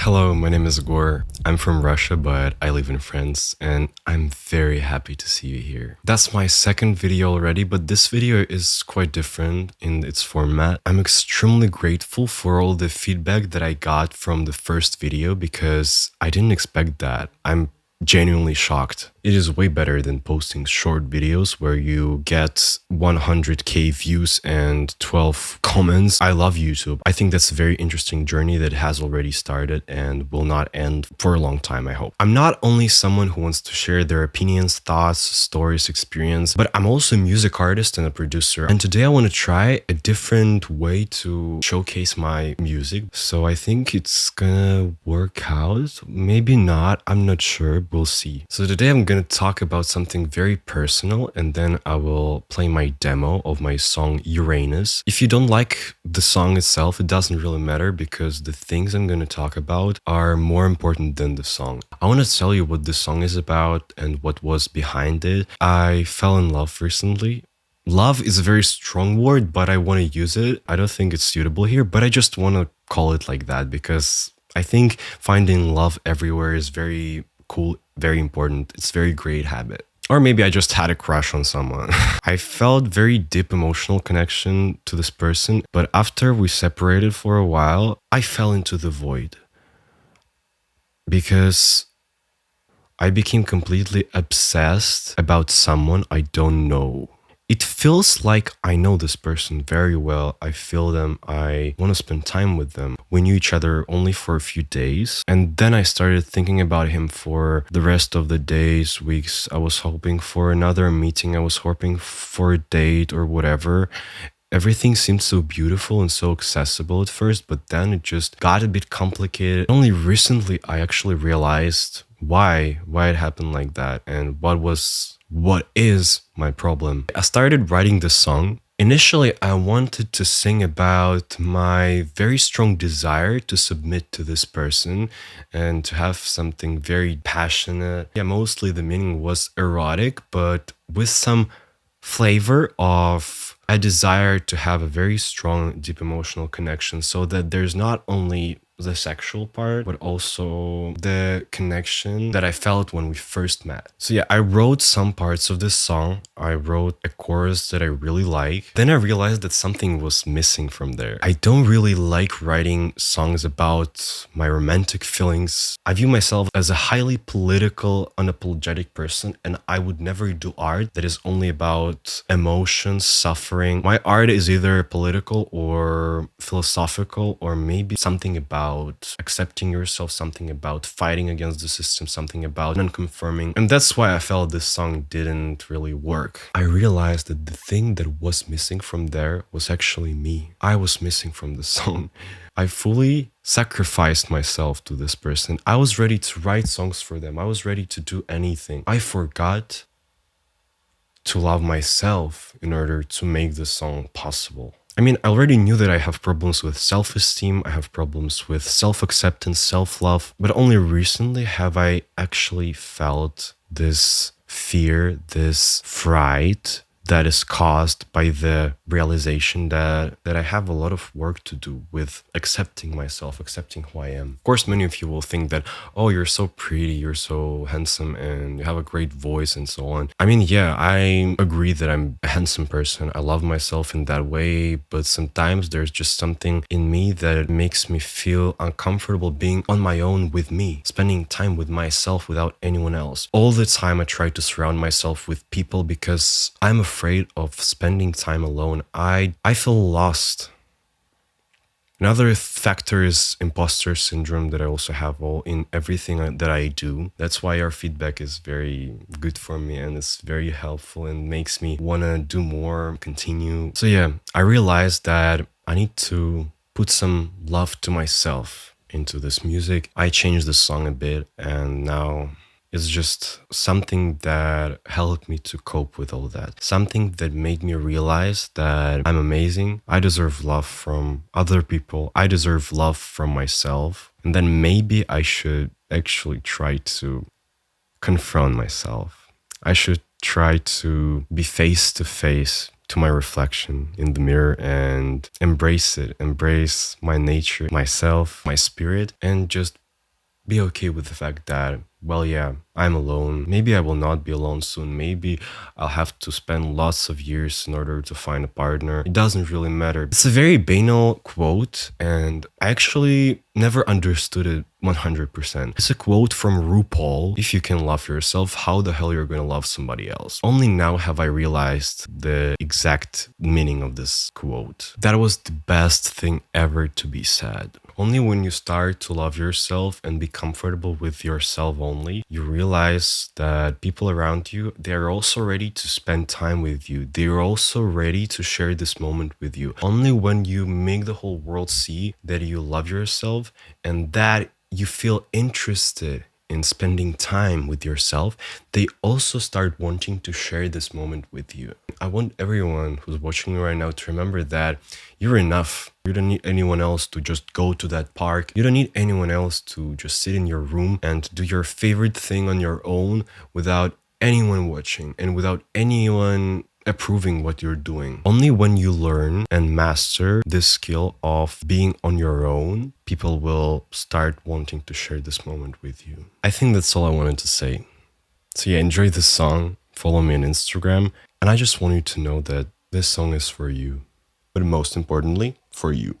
Hello, my name is Gorr. I'm from Russia, but I live in France, and I'm very happy to see you here. That's my second video already, but this video is quite different in its format. I'm extremely grateful for all the feedback that I got from the first video because I didn't expect that. I'm genuinely shocked. It is way better than posting short videos where you get 100k views and 12 comments. I love YouTube. I think that's a very interesting journey that has already started and will not end for a long time, I hope. I'm not only someone who wants to share their opinions, thoughts, stories, experience, but I'm also a music artist and a producer. And today I want to try a different way to showcase my music. So I think it's gonna work out. Maybe not. I'm not sure. We'll see. So today I'm gonna talk about something very personal, and then I will play my demo of my song Uranus. If you don't like the song itself, it doesn't really matter because the things I'm gonna talk about are more important than the song. I want to tell you what the song is about and what was behind it. I fell in love recently. Love is a very strong word, but I want to use it. I don't think it's suitable here, but I just want to call it like that because I think finding love everywhere is very cool, very important. It's a very great habit. Or maybe I just had a crush on someone. I felt very deep emotional connection to this person, but after we separated for a while, I fell into the void because I became completely obsessed about someone I don't know. It feels like I know this person very well. I feel them. I want to spend time with them. We knew each other only for a few days. And then I started thinking about him for the rest of the days, weeks. I was hoping for another meeting. I was hoping for a date or whatever. Everything seemed so beautiful and so accessible at first, but then it just got a bit complicated. Only recently I actually realized why it happened like that and what is my problem. I started writing this song. Initially, I wanted to sing about my very strong desire to submit to this person and to have something very passionate. Yeah, mostly the meaning was erotic, but with some flavor of a desire to have a very strong, deep emotional connection so that there's not only the sexual part, but also the connection that I felt when we first met. So yeah, I wrote some parts of this song. I wrote a chorus that I really like. Then I realized that something was missing from there. I don't really like writing songs about my romantic feelings. I view myself as a highly political, unapologetic person, and I would never do art that is only about emotions, suffering. My art is either political or philosophical, or maybe something about accepting yourself, something about fighting against the system, something about non-conforming. And that's why I felt this song didn't really work. I realized that the thing that was missing from there was actually me. I was missing from the song. I fully sacrificed myself to this person. I was ready to write songs for them. I was ready to do anything. I forgot to love myself in order to make the song possible. I mean, I already knew that I have problems with self-esteem, I have problems with self-acceptance, self-love, but only recently have I actually felt this fear, this fright that is caused by the realization that I have a lot of work to do with accepting myself, accepting who I am. Of course, many of you will think that, oh, you're so pretty, you're so handsome, and you have a great voice and so on. I mean, yeah, I agree that I'm a handsome person. I love myself in that way, but sometimes there's just something in me that makes me feel uncomfortable being on my own with me, spending time with myself without anyone else. All the time I try to surround myself with people because I'm afraid of spending time alone. I feel lost. Another factor is imposter syndrome that I also have all in everything that I do. That's why your feedback is very good for me and it's very helpful and makes me want to do more, continue. So yeah, I realized that I need to put some love to myself into this music. I changed the song a bit and now it's just something that helped me to cope with all that. Something that made me realize that I'm amazing. I deserve love from other people. I deserve love from myself. And then maybe I should actually try to confront myself. I should try to be face to face to my reflection in the mirror and embrace it, embrace my nature, myself, my spirit, and just Be okay with the fact that, well, yeah, I'm alone. Maybe I will not be alone soon. Maybe I'll have to spend lots of years in order to find a partner. It doesn't really matter. It's a very banal quote, and I actually never understood it 100%. It's a quote from RuPaul. If you can love yourself, how the hell you're going to love somebody else? Only now have I realized the exact meaning of this quote. That was the best thing ever to be said. Only when you start to love yourself and be comfortable with yourself only, you realize that people around you, they're also ready to spend time with you. They're also ready to share this moment with you. Only when you make the whole world see that you love yourself and that you feel interested in spending time with yourself, they also start wanting to share this moment with you. I want everyone who's watching me right now to remember that you're enough. You don't need anyone else to just go to that park. You don't need anyone else to just sit in your room and do your favorite thing on your own without anyone watching and without anyone approving what you're doing. Only when you learn and master this skill of being on your own, people will start wanting to share this moment with you. I think that's all I wanted to say. So yeah, enjoy this song, follow me on Instagram, and I just want you to know that this song is for you, but most importantly, for you.